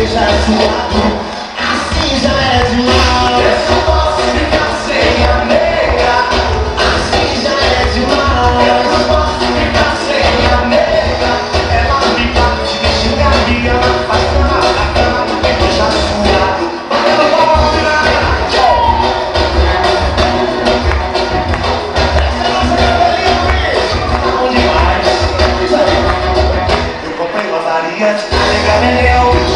deixa suado, assim já é demais. Eu só posso ficar sem a nega, assim já é demais. Eu só posso ficar sem a nega. Ela me bate, me xinga, me ama, faz cama na cama, me deixa suado. Eu vou virar. Essa é a nossa cabelinha, bicho. Tá bom demais. Isso aí. Eu comprei uma variante, a nega me deu.